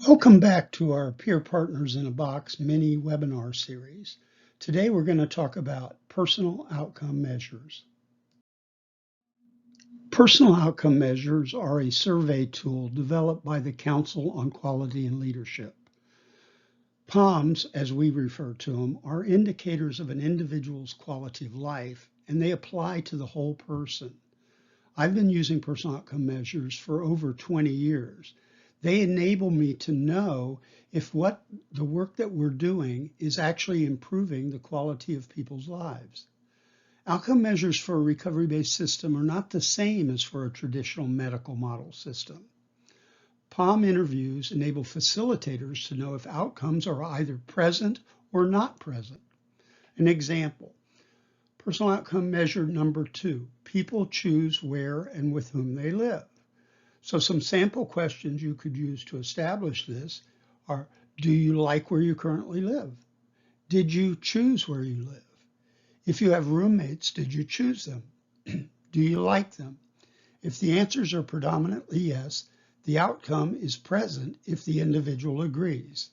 Welcome back to our Peer Partners in a Box mini webinar series. Today we're going to talk about personal outcome measures. Personal outcome measures are a survey tool developed by the Council on Quality and Leadership. POMs, as we refer to them, are indicators of an individual's quality of life, and they apply to the whole person. I've been using personal outcome measures for over 20 years. They enable me to know if the work that we're doing is actually improving the quality of people's lives. Outcome measures for a recovery-based system are not the same as for a traditional medical model system. POM interviews enable facilitators to know if outcomes are either present or not present. An example, personal outcome measure number 2, people choose where and with whom they live. So some sample questions you could use to establish this are, do you like where you currently live? Did you choose where you live? If you have roommates, did you choose them? Do you like them? If the answers are predominantly yes, the outcome is present if the individual agrees.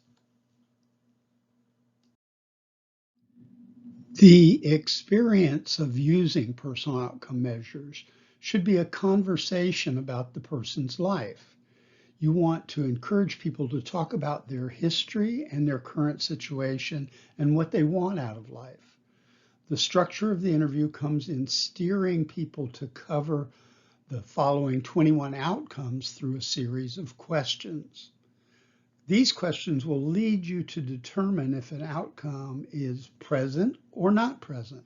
The experience of using personal outcome measures should be a conversation about the person's life. You want to encourage people to talk about their history and their current situation and what they want out of life. The structure of the interview comes in steering people to cover the following 21 outcomes through a series of questions. These questions will lead you to determine if an outcome is present or not present.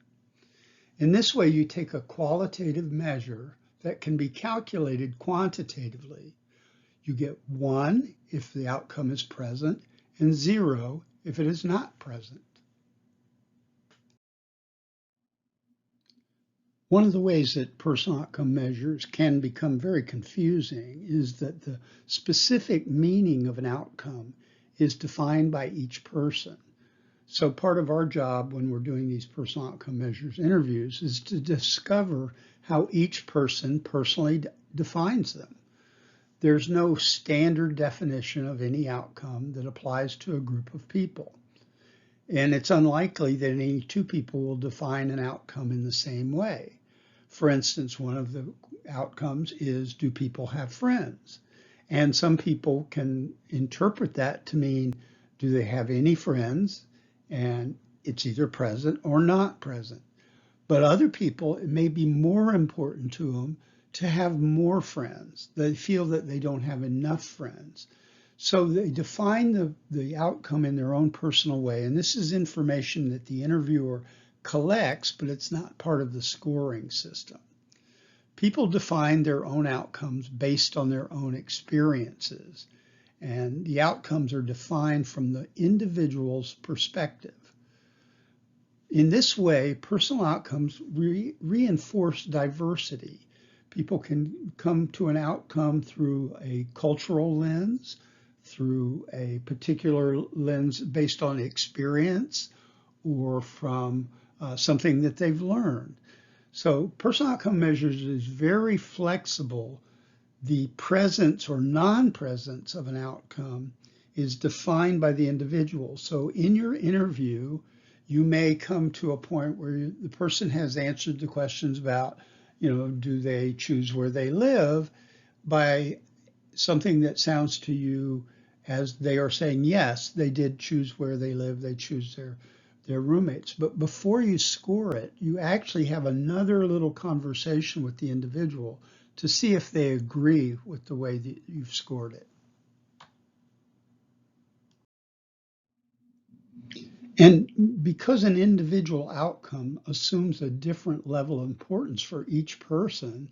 In this way, you take a qualitative measure that can be calculated quantitatively. You get 1 if the outcome is present and 0 if it is not present. One of the ways that personal outcome measures can become very confusing is that the specific meaning of an outcome is defined by each person. So part of our job when we're doing these personal outcome measures interviews is to discover how each person personally defines them. There's no standard definition of any outcome that applies to a group of people. And it's unlikely that any two people will define an outcome in the same way. For instance, one of the outcomes is, do people have friends? And some people can interpret that to mean, do they have any friends? And it's either present or not present. But other people, it may be more important to them to have more friends. They feel that they don't have enough friends. So they define the outcome in their own personal way. And this is information that the interviewer collects, but it's not part of the scoring system. People define their own outcomes based on their own experiences. And the outcomes are defined from the individual's perspective. In this way, personal outcomes reinforce diversity. People can come to an outcome through a cultural lens, through a particular lens based on experience, or from something that they've learned. So personal outcome measures is very flexible. The presence or non-presence of an outcome is defined by the individual. So in your interview, you may come to a point where the person has answered the questions about, do they choose where they live, by something that sounds to you as they are saying, yes, they did choose where they live, they choose their roommates. But before you score it, you actually have another little conversation with the individual to see if they agree with the way that you've scored it. And because an individual outcome assumes a different level of importance for each person,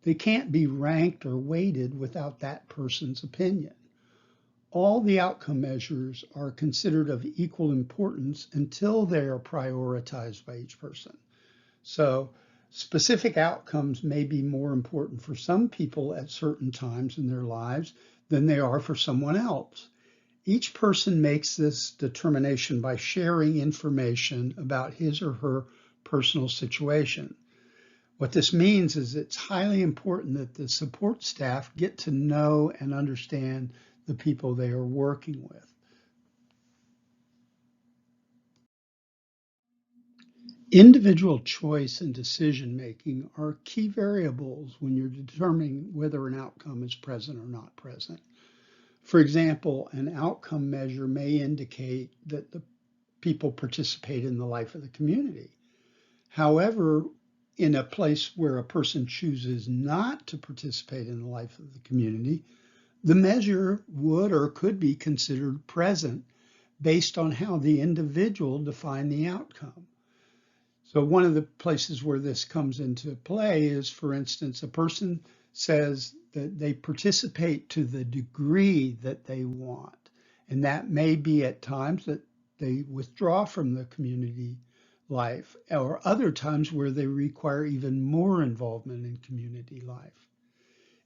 they can't be ranked or weighted without that person's opinion. All the outcome measures are considered of equal importance until they are prioritized by each person. So specific outcomes may be more important for some people at certain times in their lives than they are for someone else. Each person makes this determination by sharing information about his or her personal situation. What this means is it's highly important that the support staff get to know and understand the people they are working with. Individual choice and decision making are key variables when you're determining whether an outcome is present or not present. For example, an outcome measure may indicate that the people participate in the life of the community. However, in a place where a person chooses not to participate in the life of the community, the measure would or could be considered present based on how the individual defined the outcome. So one of the places where this comes into play is, for instance, a person says that they participate to the degree that they want. And that may be at times that they withdraw from the community life, or other times where they require even more involvement in community life.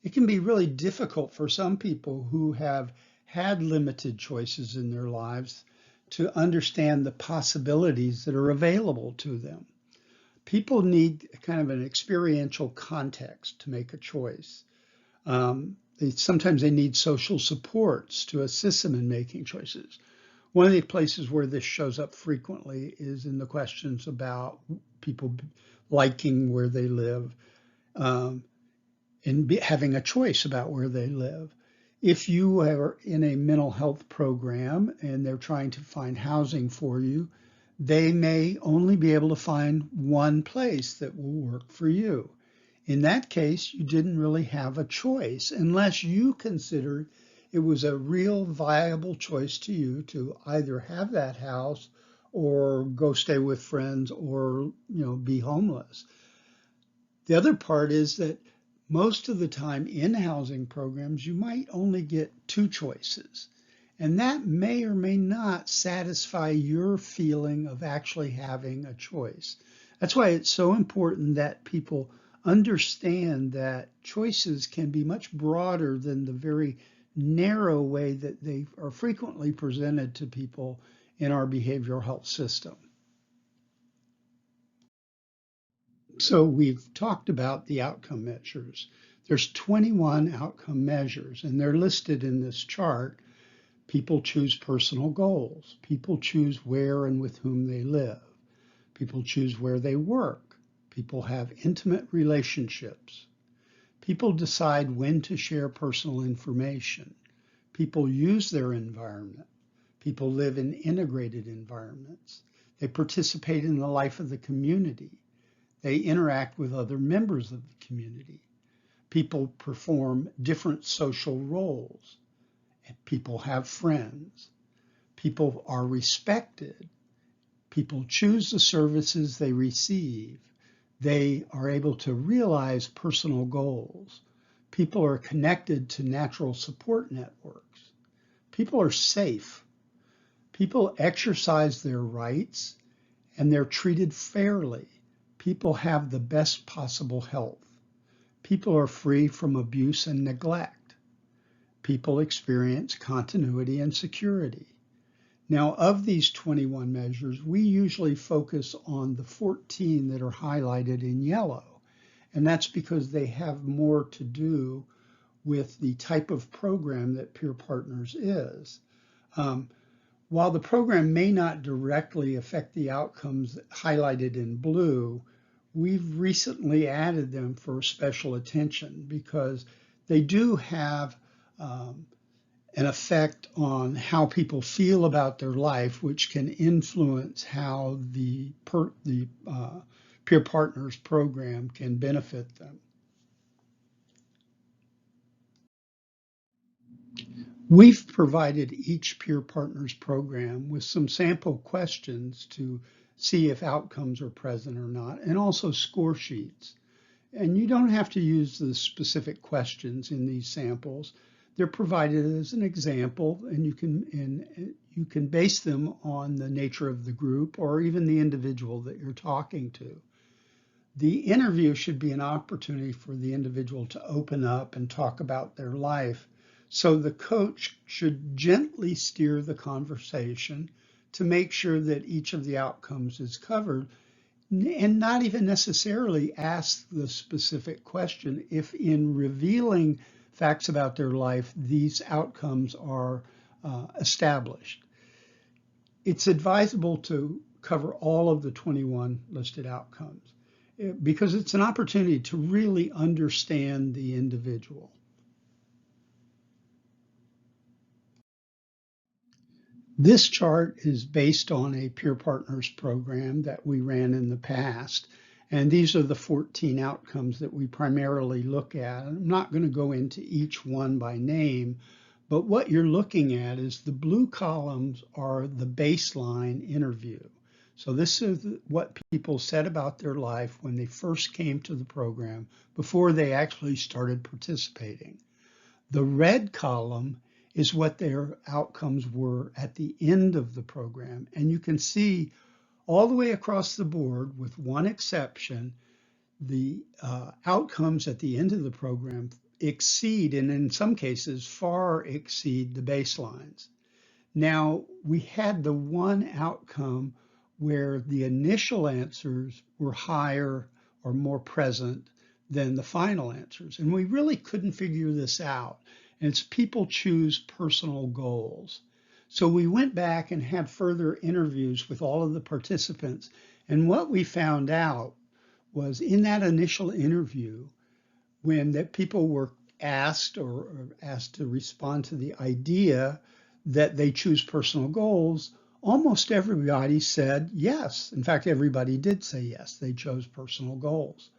It can be really difficult for some people who have had limited choices in their lives to understand the possibilities that are available to them. People need kind of an experiential context to make a choice. Sometimes they need social supports to assist them in making choices. One of the places where this shows up frequently is in the questions about people liking where they live, and having a choice about where they live. If you are in a mental health program and they're trying to find housing for you, they may only be able to find one place that will work for you. In that case, you didn't really have a choice unless you considered it was a real viable choice to you to either have that house or go stay with friends or, be homeless. The other part is that most of the time in housing programs, you might only get two choices. And that may or may not satisfy your feeling of actually having a choice. That's why it's so important that people understand that choices can be much broader than the very narrow way that they are frequently presented to people in our behavioral health system. So we've talked about the outcome measures. There's 21 outcome measures, and they're listed in this chart. People choose personal goals. People choose where and with whom they live. People choose where they work. People have intimate relationships. People decide when to share personal information. People use their environment. People live in integrated environments. They participate in the life of the community. They interact with other members of the community. People perform different social roles. People have friends. People are respected. People choose the services they receive. They are able to realize personal goals. People are connected to natural support networks. People are safe. People exercise their rights and they're treated fairly. People have the best possible health. People are free from abuse and neglect. People experience continuity and security. Now, of these 21 measures, we usually focus on the 14 that are highlighted in yellow, and that's because they have more to do with the type of program that Peer Partners is. While the program may not directly affect the outcomes highlighted in blue, we've recently added them for special attention because they do have an effect on how people feel about their life, which can influence how the Peer Partners program can benefit them. We've provided each Peer Partners program with some sample questions to see if outcomes are present or not, and also score sheets. And you don't have to use the specific questions in these samples. They're provided as an example, and you can base them on the nature of the group or even the individual that you're talking to. The interview should be an opportunity for the individual to open up and talk about their life. So the coach should gently steer the conversation to make sure that each of the outcomes is covered, and not even necessarily ask the specific question if in revealing facts about their life, these outcomes are established. It's advisable to cover all of the 21 listed outcomes because it's an opportunity to really understand the individual. This chart is based on a peer partners program that we ran in the past. And these are the 14 outcomes that we primarily look at. I'm not going to go into each one by name, but what you're looking at is the blue columns are the baseline interview. So this is what people said about their life when they first came to the program before they actually started participating. The red column is what their outcomes were at the end of the program. And you can see all the way across the board, with one exception, the outcomes at the end of the program exceed, and in some cases far exceed, the baselines. Now, we had the one outcome where the initial answers were higher or more present than the final answers. And we really couldn't figure this out. And it's people choose personal goals. So we went back and had further interviews with all of the participants. And what we found out was in that initial interview, when that people were asked or asked to respond to the idea that they choose personal goals, almost everybody said yes. In fact, everybody did say yes, they chose personal goals.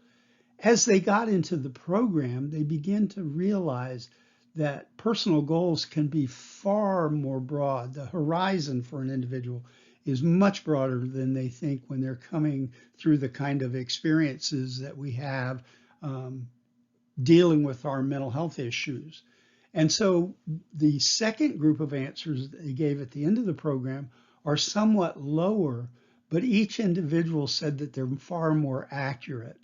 As they got into the program, they began to realize that personal goals can be far more broad. The horizon for an individual is much broader than they think when they're coming through the kind of experiences that we have dealing with our mental health issues. And so the second group of answers that they gave at the end of the program are somewhat lower, but each individual said that they're far more accurate.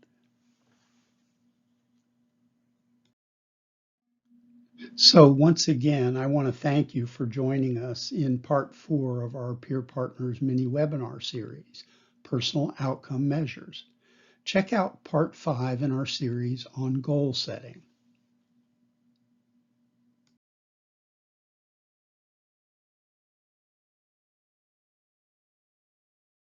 So once again, I want to thank you for joining us in part 4 of our Peer Partners mini webinar series, Personal Outcome Measures. Check out part 5 in our series on goal setting.